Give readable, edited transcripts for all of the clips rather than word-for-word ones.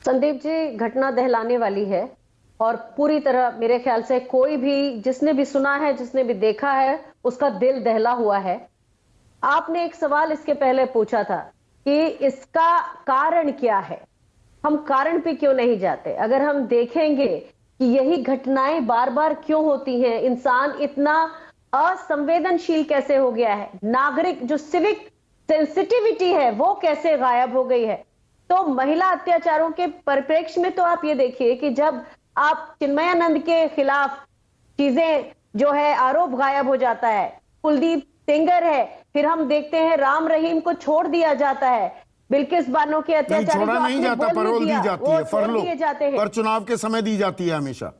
संदीप जी, घटना दहलाने वाली है और पूरी तरह मेरे ख्याल से कोई भी जिसने भी सुना है, जिसने भी देखा है, उसका दिल दहला हुआ है। आपने एक सवाल इसके पहले पूछा था कि इसका कारण क्या है। हम कारण पे क्यों नहीं जाते? अगर हम देखेंगे कि यही घटनाएं बार बार क्यों होती हैं, इंसान इतना असंवेदनशील कैसे हो गया है, नागरिक जो सिविक सेंसिटिविटी है वो कैसे गायब हो गई है। तो महिला अत्याचारों के परिप्रेक्ष्य में तो आप ये देखिए कि जब आप चिन्मयानंद के खिलाफ चीजें जो है आरोप गायब हो जाता है, कुलदीप सेंगर है, फिर हम देखते हैं राम रहीम को छोड़ दिया जाता है, बिल्किस बानो के नहीं, अत्याचारी छोड़ा जो नहीं आपने जाता, बोल ही पैरोल दी दिया, जाती वो है, छोड़ फरलो दिए जाते हैं। पर चुनाव के समय दी जाती है हमेशा।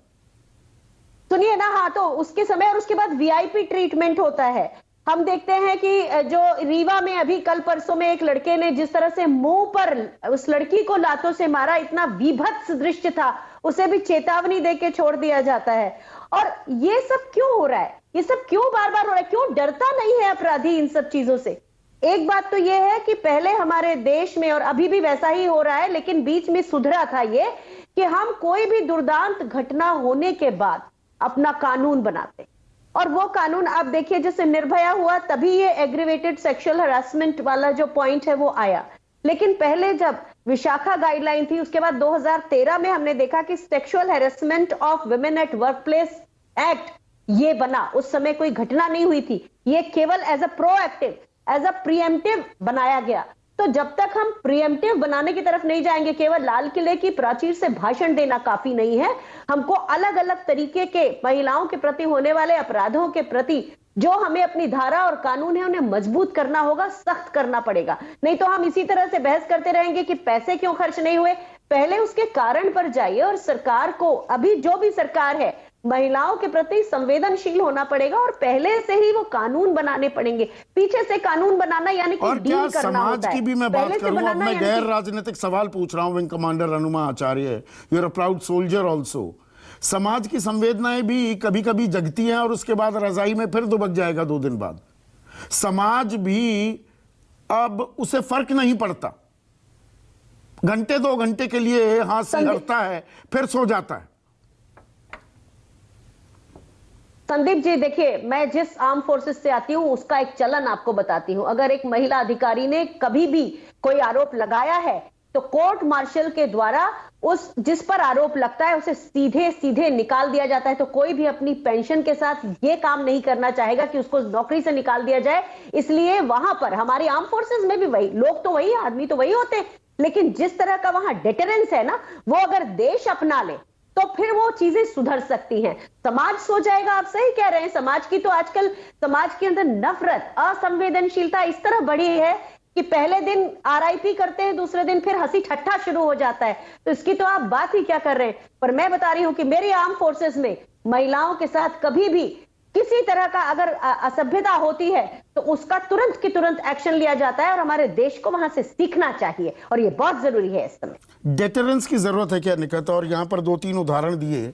सुनिए ना, हाँ, तो उसके समय और उसके बाद वीआईपी ट्रीटमेंट होता है। हम देखते हैं कि जो रीवा में अभी कल परसों में एक लड़के ने जिस तरह से मुंह पर उस लड़की को लातों से मारा, इतना विभत्स दृश्य था, उसे भी चेतावनी देके छोड़ दिया जाता है। और ये सब क्यों हो रहा है? ये सब क्यों बार बार हो रहा है? क्यों डरता नहीं है अपराधी इन सब चीजों से? एक बात तो यह है कि पहले हमारे देश में, और अभी भी वैसा ही हो रहा है, लेकिन बीच में सुधरा था ये कि हम कोई भी दुर्दांत घटना होने के बाद अपना कानून बनाते। और वो कानून आप देखिए, जैसे निर्भया हुआ तभी ये एग्रीवेटेड सेक्सुअल हरासमेंट वाला जो पॉइंट है वो आया। लेकिन पहले जब विशाखा गाइडलाइन थी, उसके बाद 2013 में हमने देखा कि sexual harassment of women at workplace act ये बना। उस समय कोई घटना नहीं हुई थी, ये केवल as a proactive, as a preemptive बनाया गया। तो जब तक हम प्रिएम्प्टिव बनाने की तरफ नहीं जाएंगे, केवल लाल किले की प्राचीर से भाषण देना काफी नहीं है। हमको अलग अलग तरीके के महिलाओं के प्रति होने वाले अपराधों के प्रति जो हमें अपनी धारा और कानून है उन्हें मजबूत करना होगा, सख्त करना पड़ेगा। नहीं तो हम इसी तरह से बहस करते रहेंगे कि पैसे क्यों खर्च नहीं हुए। पहले उसके कारण पर जाइए, और सरकार को, अभी जो भी सरकार है, महिलाओं के प्रति संवेदनशील होना पड़ेगा और पहले से ही वो कानून बनाने पड़ेंगे। पीछे से कानून बनाना यानी कि और क्या डील करना समाज होता की है, भी मैं पहले बात से करूं, अब बनाना मैं यानी गैर कि राजनीतिक सवाल पूछ रहा हूं। Wing commander Hanuma Acharya, you are a proud soldier also. समाज की संवेदनाएं भी कभी कभी जगती हैं और उसके बाद रजाई में फिर दुबक जाएगा 2 दिन बाद। समाज भी अब उसे फर्क नहीं पड़ता, घंटे 2 घंटे के लिए हाथ से हटता है, फिर सो जाता है। संदीप जी, देखिए, मैं जिस आर्म फोर्सेस से आती हूं उसका एक चलन आपको बताती हूं। अगर एक महिला अधिकारी ने कभी भी कोई आरोप लगाया है तो कोर्ट मार्शल के द्वारा उस जिस पर आरोप लगता है उसे सीधे सीधे निकाल दिया जाता है। तो कोई भी अपनी पेंशन के साथ ये काम नहीं करना चाहेगा कि उसको नौकरी से निकाल दिया जाए। इसलिए वहां पर हमारी आर्म फोर्सेस में भी वही लोग, तो वही आदमी तो वही होते हैं, लेकिन जिस तरह का वहां डेटरेंस है ना, वो अगर देश अपना ले तो फिर वो चीजें सुधर सकती हैं। समाज सो जाएगा। आप सही कह रहे हैं, समाज की तो आजकल समाज के अंदर नफरत, असंवेदनशीलता इस तरह बढ़ी है कि पहले दिन आरआईपी करते हैं, दूसरे दिन फिर हंसी ठट्ठा शुरू हो जाता है। तो इसकी तो आप बात ही क्या कर रहे हैं। पर मैं बता रही हूं कि मेरी आर्म फोर्सेस में महिलाओं के साथ कभी भी किसी तरह का अगर असभ्यता होती है तो उसका तुरंत की तुरंत एक्शन लिया जाता है, और हमारे देश को वहां से सीखना चाहिए, और ये बहुत जरूरी है इस समय। डेटरेंस की जरूरत है क्या निकट? और यहां पर 2-3 उदाहरण दिए,